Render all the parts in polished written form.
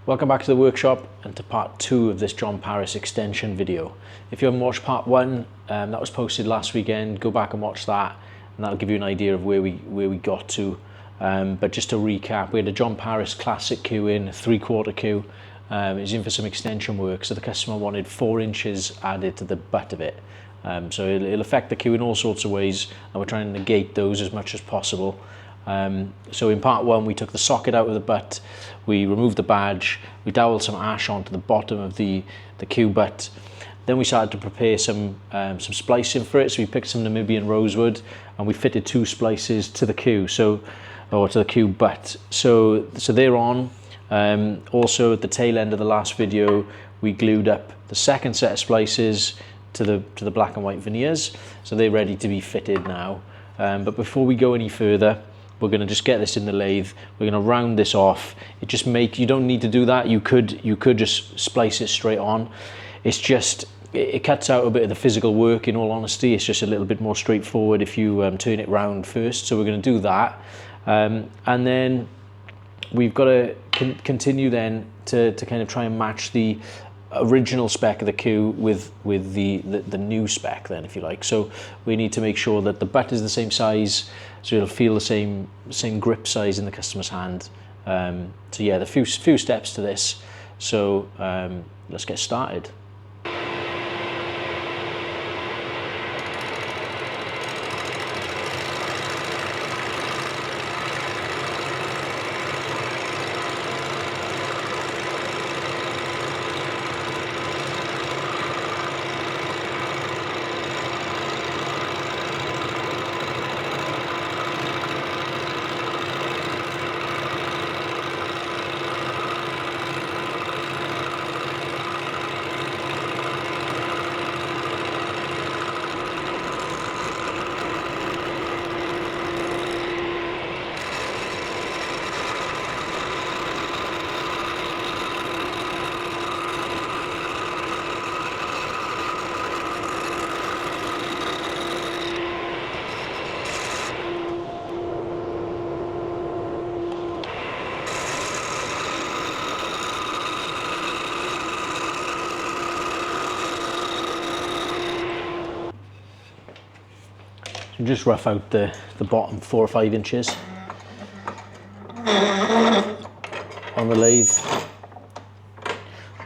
Welcome back to the workshop and to part 2 of this John Parris extension video. If you haven't watched part 1, that was posted last weekend, go back and watch that and that'll give you an idea of where we got to. But just to recap, we had a John Parris classic queue in, a 3/4 queue. It was in for some extension work, so the customer wanted 4 inches added to the butt of it. So it'll affect the queue in all sorts of ways, and we're trying to negate those as much as possible. So in part 1 we took the socket out of the butt, we removed the badge, we doweled some ash onto the bottom of the queue butt. Then we started to prepare some splicing for it, so we picked some Namibian rosewood and we fitted 2 splices to the queue, or to the queue butt. So they're on. Also at the tail end of the last video we glued up the second set of splices to the black and white veneers, so they're ready to be fitted now. But before we go any further, we're going to just get this in the lathe. We're going to round this off. You don't need to do that. You could just splice it straight on. It's just, it cuts out a bit of the physical work, in all honesty. It's just a little bit more straightforward if you turn it round first. So we're going to do that. And then we've got to continue then to kind of try and match the original spec of the queue with the new spec then, if you like. So we need to make sure that the butt is the same size, so it'll feel the same grip size in the customer's hand. So yeah, the few steps to this. So let's get started. Just rough out the bottom 4 or 5 inches on the lathe.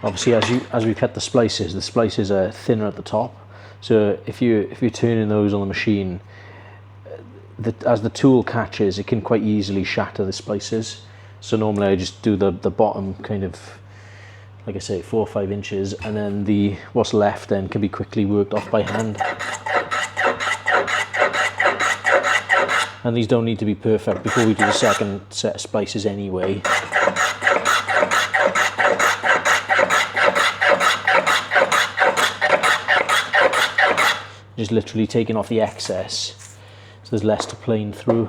Obviously, as we cut the splices are thinner at the top. So if you're turning those on the machine, as the tool catches, it can quite easily shatter the splices. So normally I just do the bottom kind of, like I say, 4 or 5 inches, and then what's left then can be quickly worked off by hand. And these don't need to be perfect before we do the second set of splices anyway. Just literally taking off the excess, so there's less to plane through.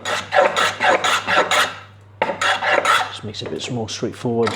Just makes it a bit more straightforward.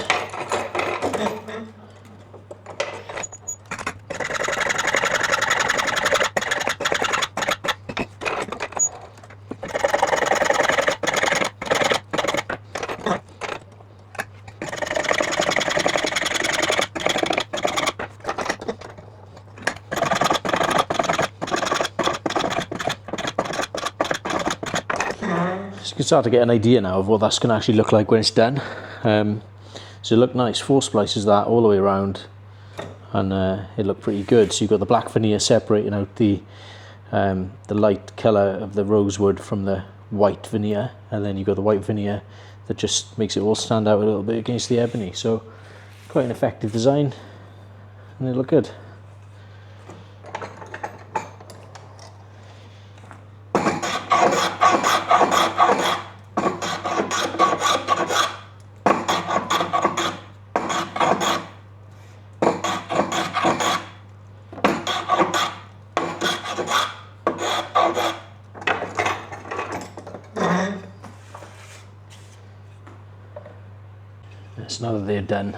So you can start to get an idea now of what that's going to actually look like when it's done. So it looked nice, 4 splices that all the way around, and it looked pretty good. So you've got the black veneer separating out the light colour of the rosewood from the white veneer, and then you've got the white veneer that just makes it all stand out a little bit against the ebony. So quite an effective design, and it looked good. So now that they're done,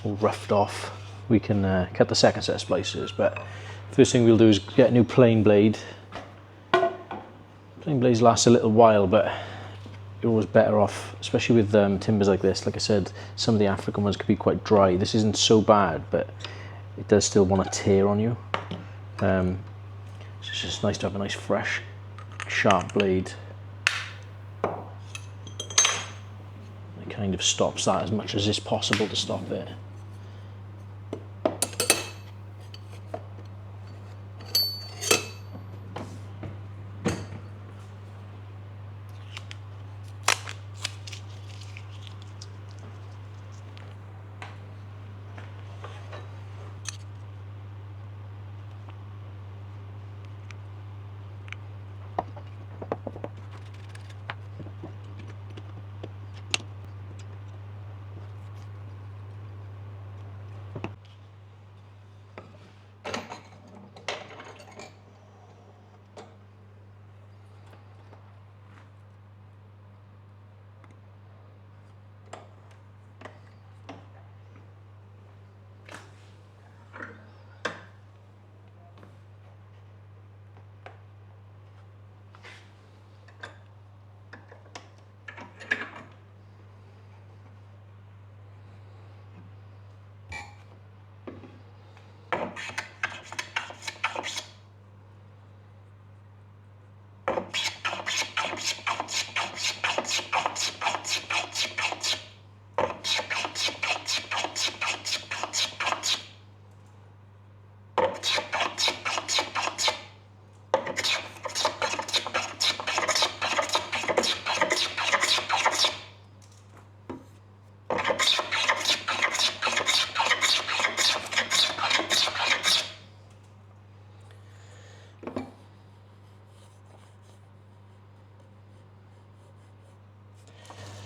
all roughed off, we can cut the second set of splices. But first thing we'll do is get a new plain blade. Plain blades last a little while, but you're always better off, especially with timbers like this. Like I said, some of the African ones could be quite dry. This isn't so bad, but it does still want to tear on you. So it's just nice to have a nice fresh sharp blade. It kind of stops that as much as is possible to stop it.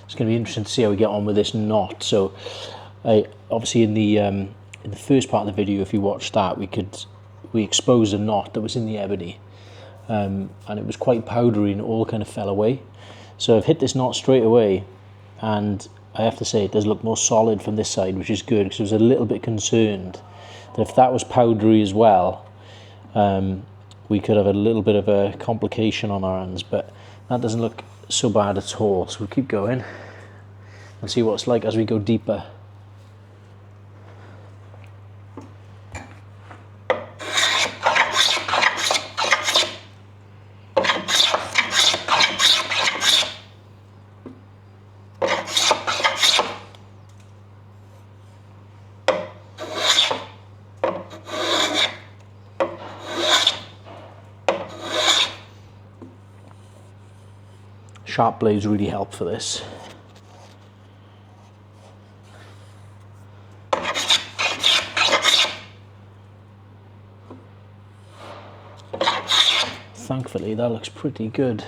It's going to be interesting to see how we get on with this knot. So, obviously in the first part of the video, if you watched that, we exposed a knot that was in the ebony, and it was quite powdery and it all kind of fell away. So I've hit this knot straight away, and I have to say it does look more solid from this side, which is good, because I was a little bit concerned that if that was powdery as well, we could have a little bit of a complication on our hands. But that doesn't look so bad at all. So we'll keep going and see what it's like as we go deeper. Sharp blades really help for this. Thankfully, that looks pretty good.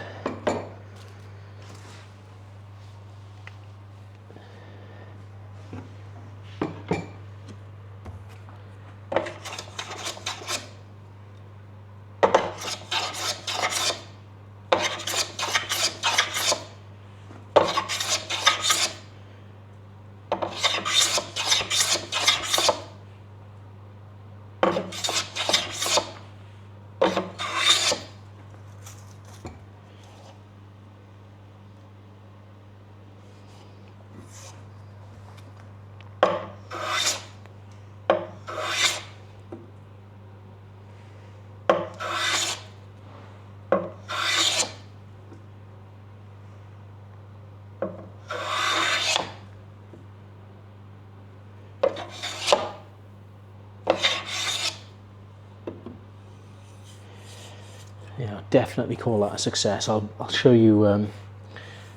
Yeah, definitely call that a success. I'll show you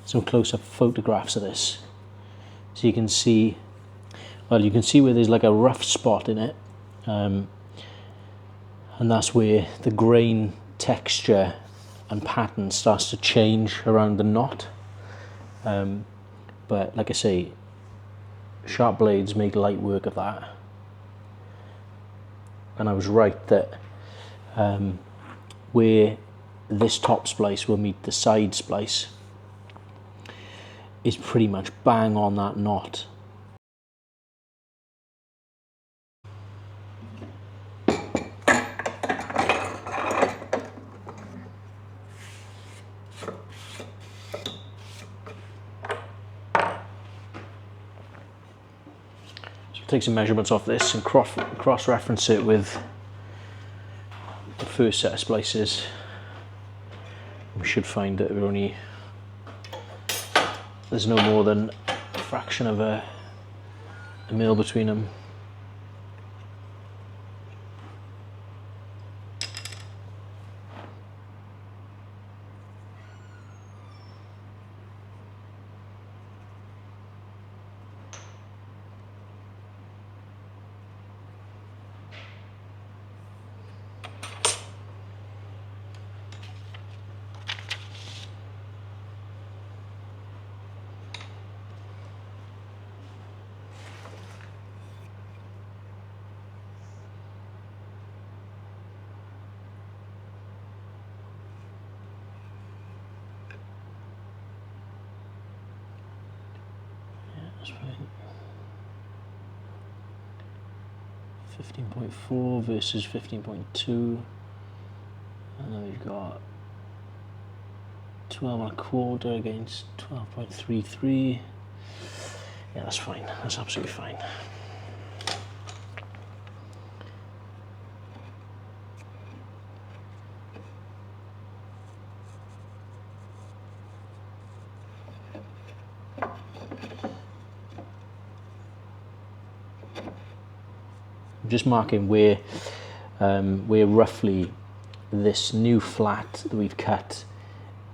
some close-up photographs of this, so you can see. Well, you can see where there's like a rough spot in it, and that's where the grain texture and pattern starts to change around the knot. But like I say, sharp blades make light work of that, and I was right that where this top splice will meet the side splice is pretty much bang on that knot. take some measurements off this and cross-reference it with the first set of splices. We should find that there's no more than a fraction of a mil between them. That's right. 15.4 versus 15.2, and then we've got 12.25 against 12.33. Yeah, that's fine. That's absolutely fine. I'm just marking where roughly this new flat that we've cut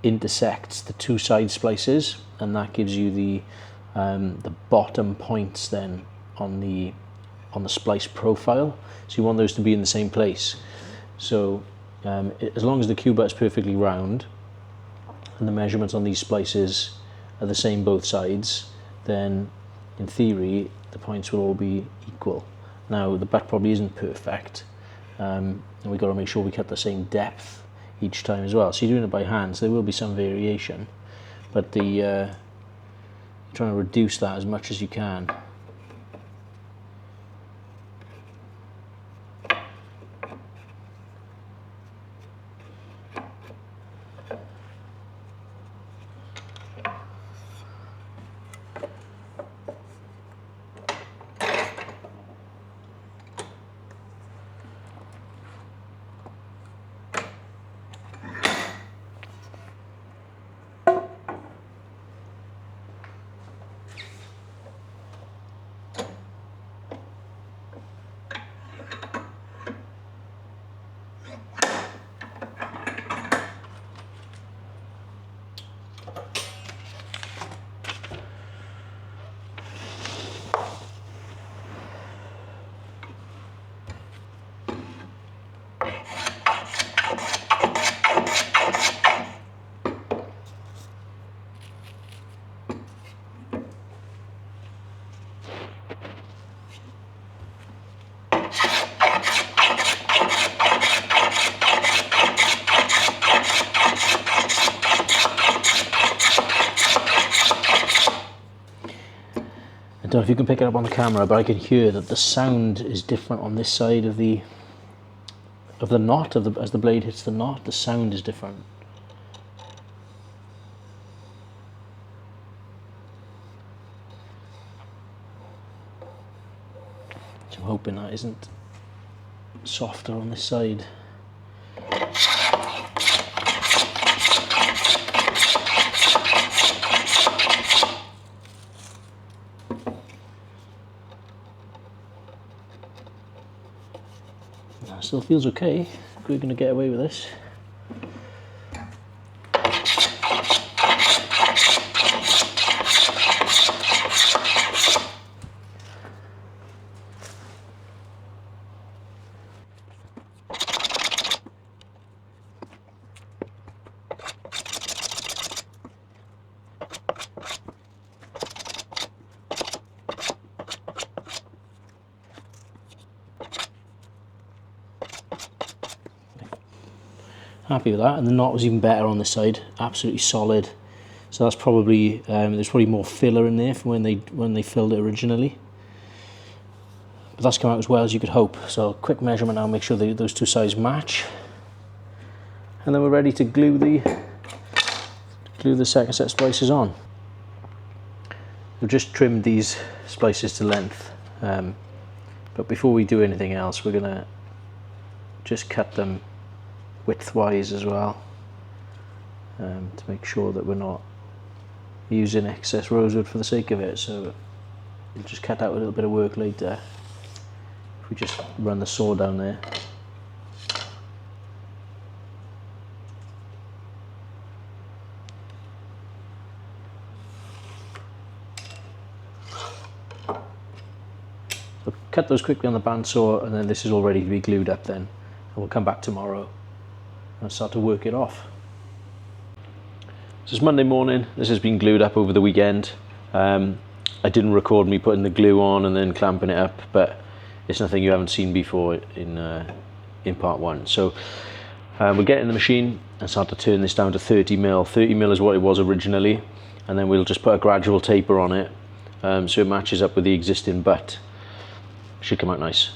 intersects the two side splices, and that gives you the bottom points then on the splice profile. So you want those to be in the same place. So as long as the cubout is perfectly round and the measurements on these splices are the same both sides, then in theory the points will all be equal. Now the butt probably isn't perfect, and we've got to make sure we cut the same depth each time as well. So you're doing it by hand, so there will be some variation, but you're trying to reduce that as much as you can. I don't know if you can pick it up on the camera, but I can hear that the sound is different on this side of the knot, as the blade hits the knot. The sound is different. So I'm hoping that isn't softer on this side. Still feels okay. We're going to get away with this. Happy with that, and the knot was even better on this side, absolutely solid. So that's probably there's probably more filler in there from when they filled it originally, but that's come out as well as you could hope. So quick measurement now, make sure those two sides match, and then we're ready to glue the second set of splices on. We've just trimmed these splices to length. But before we do anything else, we're gonna just cut them widthwise as well, to make sure that we're not using excess rosewood for the sake of it. So we'll just cut out a little bit of work later if we just run the saw down there. So cut those quickly on the bandsaw, and then this is all ready to be glued up then, and we'll come back tomorrow and start to work it off. So it's Monday morning. This has been glued up over the weekend. I didn't record me putting the glue on and then clamping it up, but it's nothing you haven't seen before in part one. So we'll get in the machine and start to turn this down to 30mm. 30mm is what it was originally, and then we'll just put a gradual taper on it, so it matches up with the existing butt. Should come out nice.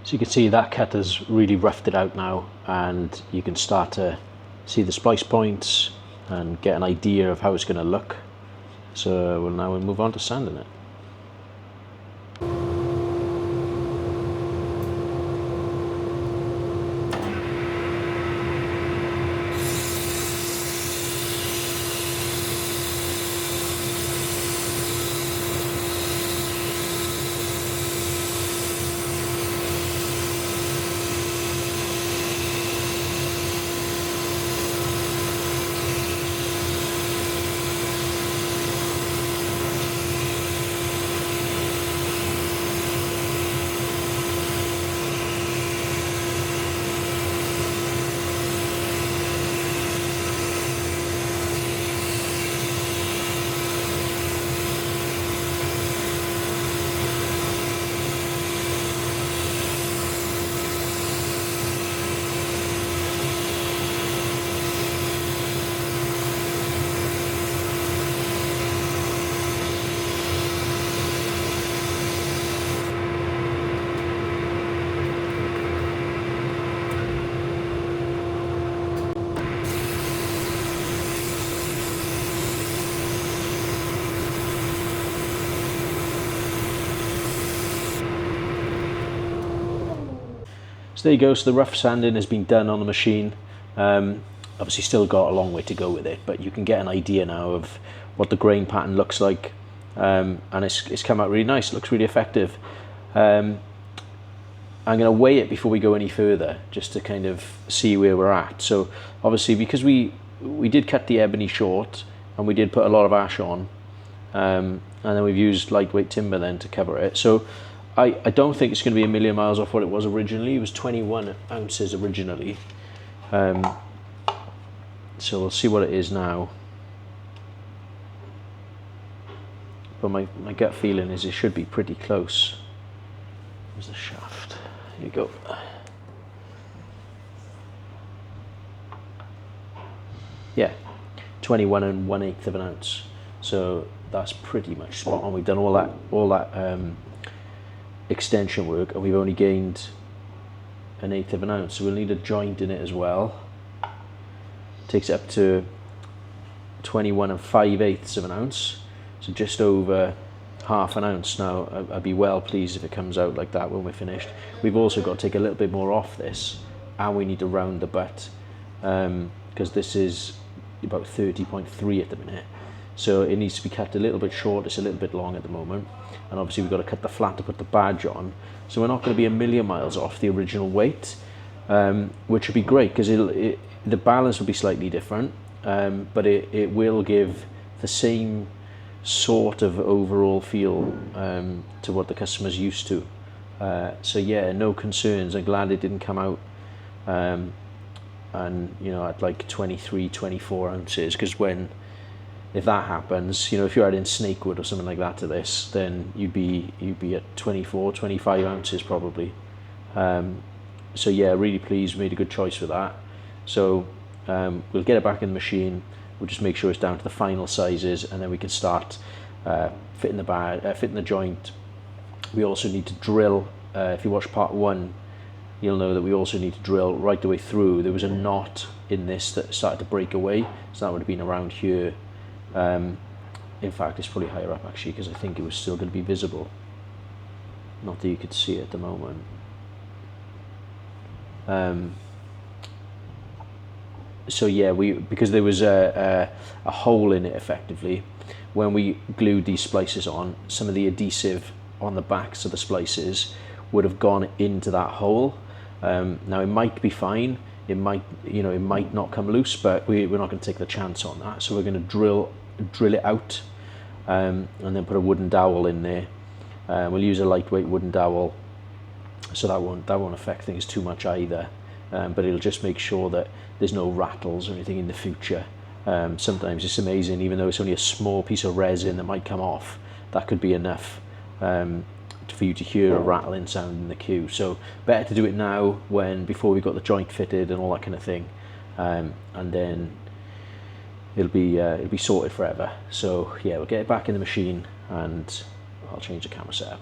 So you can see that cut has really roughed it out now, and you can start to see the splice points and get an idea of how it's going to look. So we'll move on to sanding it. there you go. So the rough sanding has been done on the machine. Obviously still got a long way to go with it, but you can get an idea now of what the grain pattern looks like, and it's come out really nice. It looks really effective. I'm going to weigh it before we go any further, just to kind of see where we're at. So obviously, because we did cut the ebony short, and we did put a lot of ash on, and then we've used lightweight timber then to cover it. So I don't think it's going to be a million miles off what it was originally. It was 21 ounces originally. So we'll see what it is now. But my gut feeling is it should be pretty close. There's the shaft. Here you go. Yeah, 21 1/8 of an ounce. So that's pretty much spot on. We've done all that extension work, and we've only gained 1/8 of an ounce. So we'll need a joint in it as well. Takes it up to 21 5/8 of an ounce. So just over half an ounce. Now I'd be well pleased if it comes out like that when we're finished. We've also got to take a little bit more off this, and we need to round the butt, because this is about 30.3 at the minute, so it needs to be cut a little bit short. It's a little bit long at the moment, and obviously we've got to cut the flat to put the badge on, so we're not going to be a million miles off the original weight, which would be great, because the balance will be slightly different, but it will give the same sort of overall feel to what the customer's used to. So yeah, no concerns. I'm glad it didn't come out and at like 23, 24 ounces, because if that happens, if you're adding snakewood or something like that to this, then you'd be at 24, 25 ounces probably. So yeah, really pleased, made a good choice with that. So we'll get it back in the machine. We'll just make sure it's down to the final sizes, and then we can start fitting the joint. We also need to drill. If you watch part 1, you'll know that we also need to drill right the way through. There was a knot in this that started to break away, so that would have been around here. In fact, it's probably higher up actually, because I think it was still going to be visible. Not that you could see it at the moment. So yeah, because there was a hole in it effectively, when we glued these splices on, some of the adhesive on the backs of the splices would have gone into that hole. Now it might be fine, it might not come loose, but we're not going to take the chance on that. So we're going to drill it out, and then put a wooden dowel in there. We'll use a lightweight wooden dowel, so that won't affect things too much either. But it'll just make sure that there's no rattles or anything in the future. Sometimes it's amazing, even though it's only a small piece of resin that might come off, that could be enough for you to hear a rattling sound in the queue. So better to do it now, before we've got the joint fitted and all that kind of thing, and then it'll be sorted forever. So yeah, we'll get it back in the machine, and I'll change the camera setup.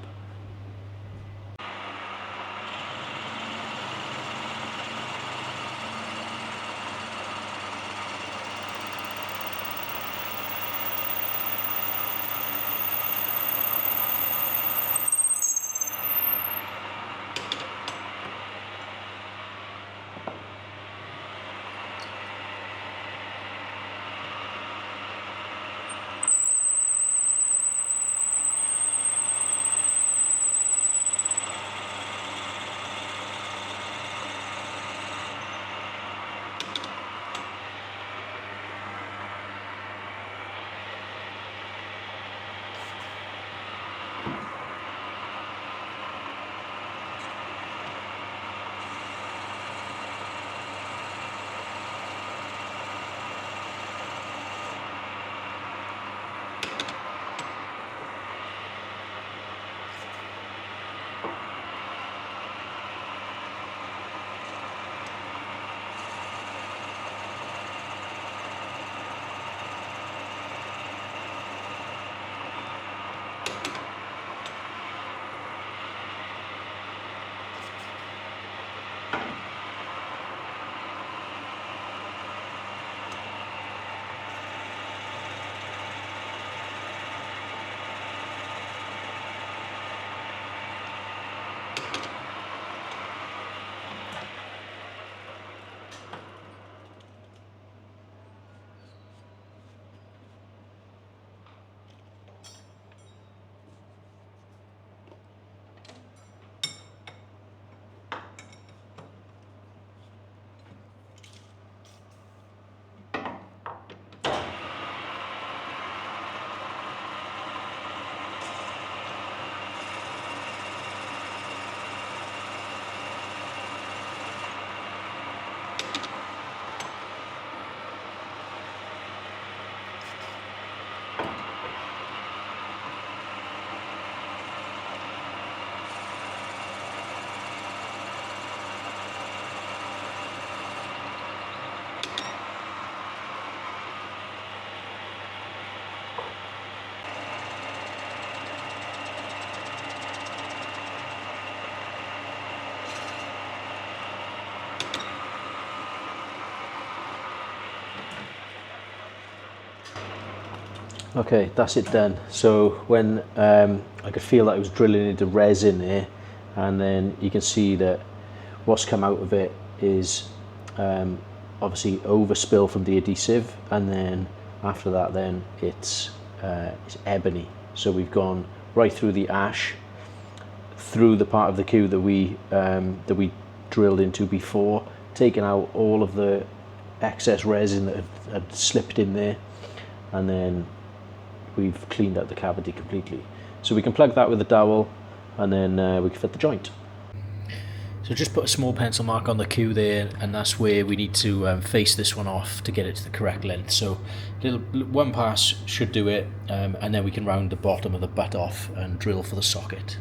Okay, that's it done. So when I could feel that it was drilling into resin there, and then you can see that what's come out of it is obviously overspill from the adhesive, and then after that then it's ebony. So we've gone right through the ash, through the part of the queue that we drilled into before, taken out all of the excess resin that had slipped in there, and then we've cleaned out the cavity completely. So we can plug that with a dowel, and then we can fit the joint. So just put a small pencil mark on the queue there, and that's where we need to face this one off to get it to the correct length. So one pass should do it, and then we can round the bottom of the butt off and drill for the socket.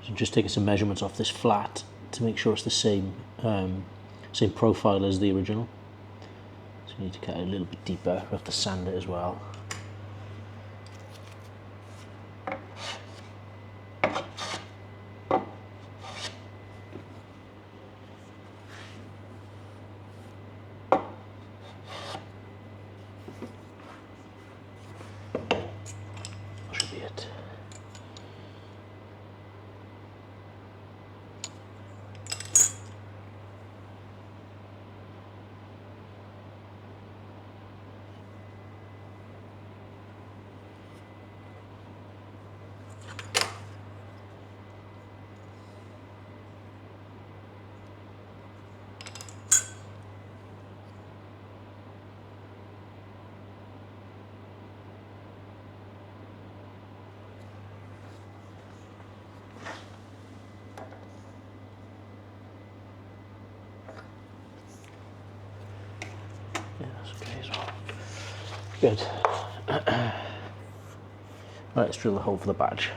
So just taking some measurements off this flat to make sure it's the same same profile as the original. So you need to cut it a little bit deeper. We have to sand it as well. That should be it. Yeah, that's okay as well. Good. Right, let's drill the hole for the badge.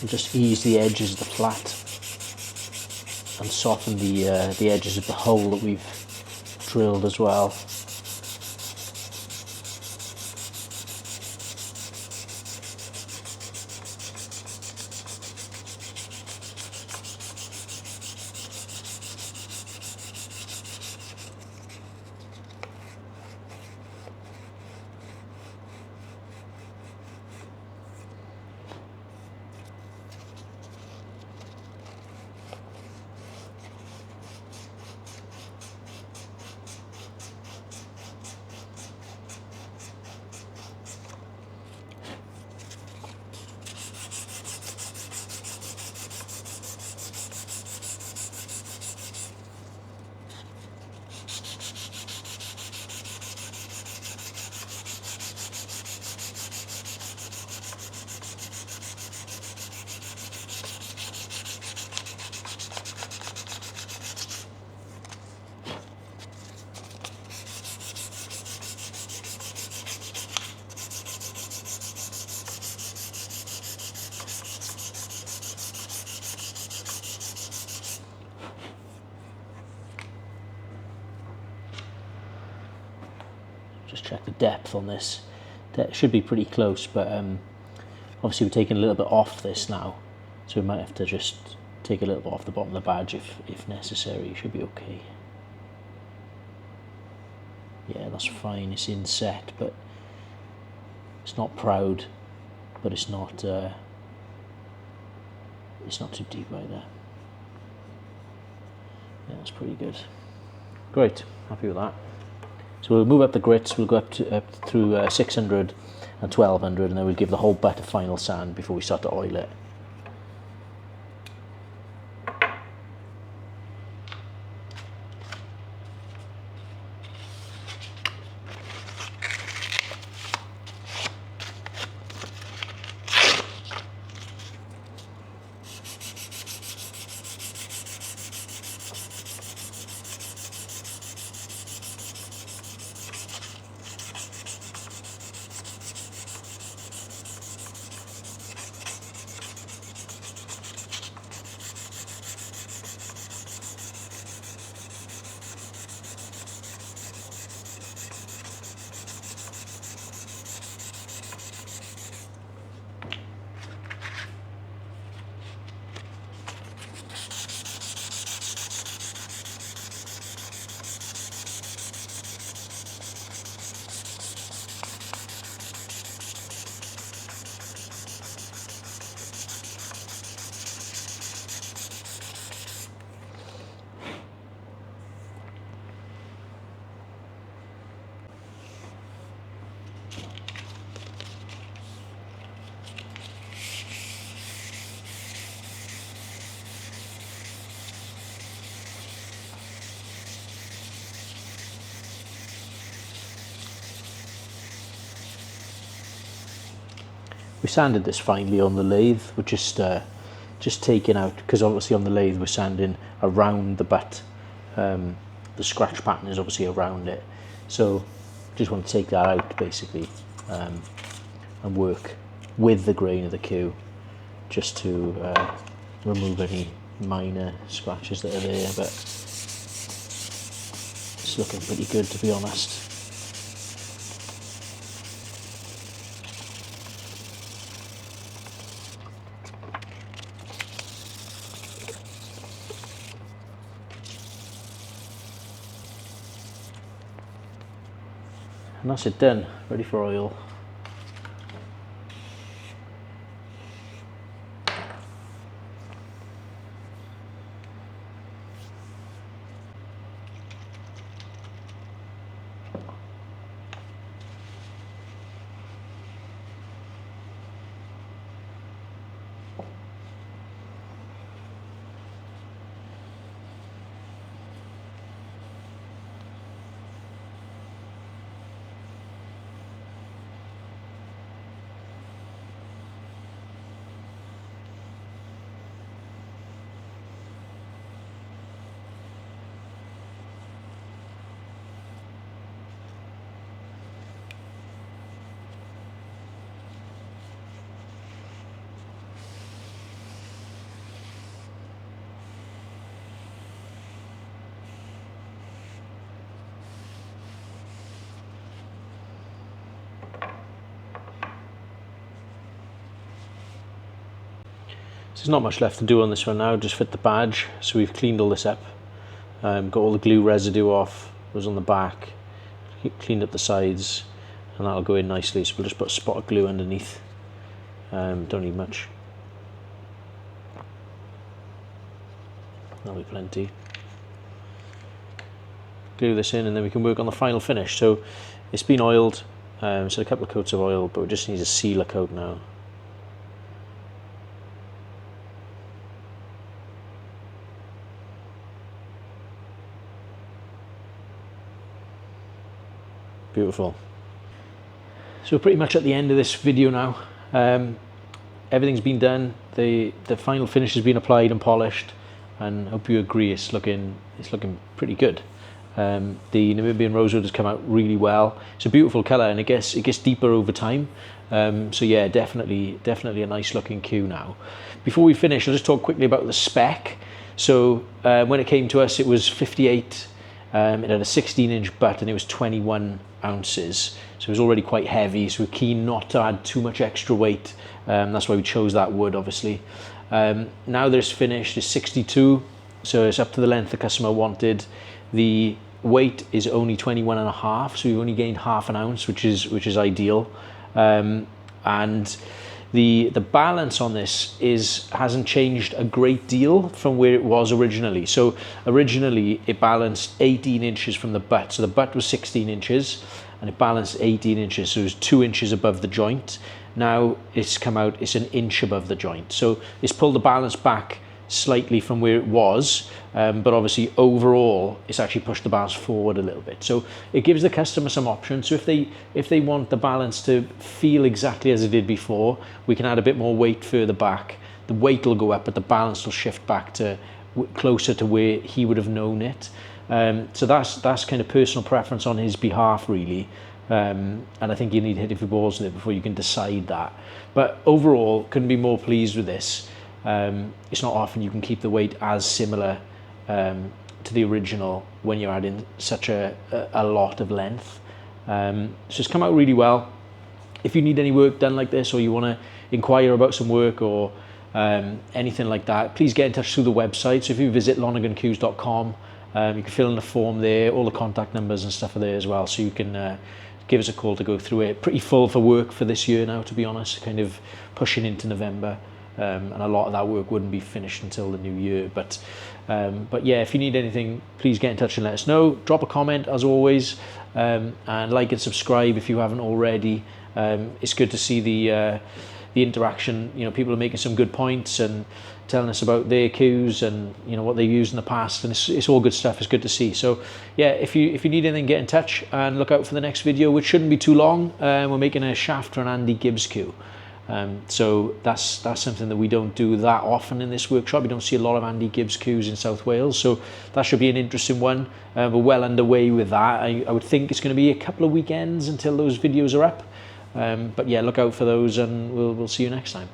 And just ease the edges of the flat and soften the edges of the hole that we've drilled as well. Just check the depth on this. That should be pretty close, but obviously we're taking a little bit off this now, so we might have to just take a little bit off the bottom of the badge if necessary. It should be okay. Yeah, that's fine. It's inset, but it's not proud, but it's not too deep either. Yeah, that's pretty good. Great, happy with that. So we'll move up the grits. We'll go up through 600 and 1200, and then we'll give the whole butt a final sand before we start to oil it. We sanded this finely on the lathe. We're just taking out, because obviously on the lathe we're sanding around the butt. The scratch pattern is obviously around it, so just want to take that out basically, and work with the grain of the cue just to remove any minor scratches that are there, but it's looking pretty good, to be honest. And that's it done, ready for oil. So there's not much left to do on this one now, just fit the badge. So we've cleaned all this up, got all the glue residue off, was on the back, cleaned up the sides, and that'll go in nicely. So we'll just put a spot of glue underneath, don't need much. That'll be plenty. Glue this in and then we can work on the final finish. So it's been oiled, so a couple of coats of oil, but we just need a sealer coat now. Beautiful. So we're pretty much at the end of this video now. Everything's been done. The final finish has been applied and polished, and I hope you agree it's looking pretty good. The Namibian rosewood has come out really well. It's a beautiful colour, and it gets deeper over time. So yeah, definitely a nice looking cue now. Before we finish, I'll just talk quickly about the spec. So when it came to us, it was 58. It had a 16-inch butt and it was 21 ounces. So it was already quite heavy, so we're keen not to add too much extra weight. That's why we chose that wood, obviously. Now that it's finished, it's 62, so it's up to the length the customer wanted. The weight is only 21.5, so we've only gained half an ounce, which is ideal. And the balance on this hasn't changed a great deal from where it was originally. So originally it balanced 18 inches from the butt. So the butt was 16 inches and it balanced 18 inches. So it was 2 inches above the joint. Now it's come out, it's an inch above the joint. So it's pulled the balance back slightly from where it was, but obviously overall it's actually pushed the balance forward a little bit. So it gives the customer some options. So if they want the balance to feel exactly as it did before, we can add a bit more weight further back. The weight will go up, but the balance will shift back to closer to where he would have known it. So that's kind of personal preference on his behalf, really. And I think you need to hit a few balls with it before you can decide that. But overall, couldn't be more pleased with this. It's not often you can keep the weight as similar to the original when you're adding such a lot of length. So it's come out really well. If you need any work done like this, or you want to inquire about some work or anything like that, please get in touch through the website. So if you visit lonergancues.com, you can fill in the form there. All the contact numbers and stuff are there as well, so you can give us a call to go through it. Pretty full for work for this year now, to be honest, kind of pushing into November. And a lot of that work wouldn't be finished until the new year, but yeah, if you need anything, please get in touch and let us know. Drop a comment as always, and like and subscribe if you haven't already. It's good to see the interaction. You know, people are making some good points and telling us about their cues and what they've used in the past, and it's all good stuff. It's good to see. So yeah, if you need anything, get in touch and look out for the next video, which shouldn't be too long. We're making a shaft for an Andy Gibbs cue. So that's something that we don't do that often in this workshop. We don't see a lot of Andy Gibbs cues in South Wales, so that should be an interesting one. We're well underway with that. I would think it's going to be a couple of weekends until those videos are up. But yeah, look out for those, and we'll see you next time.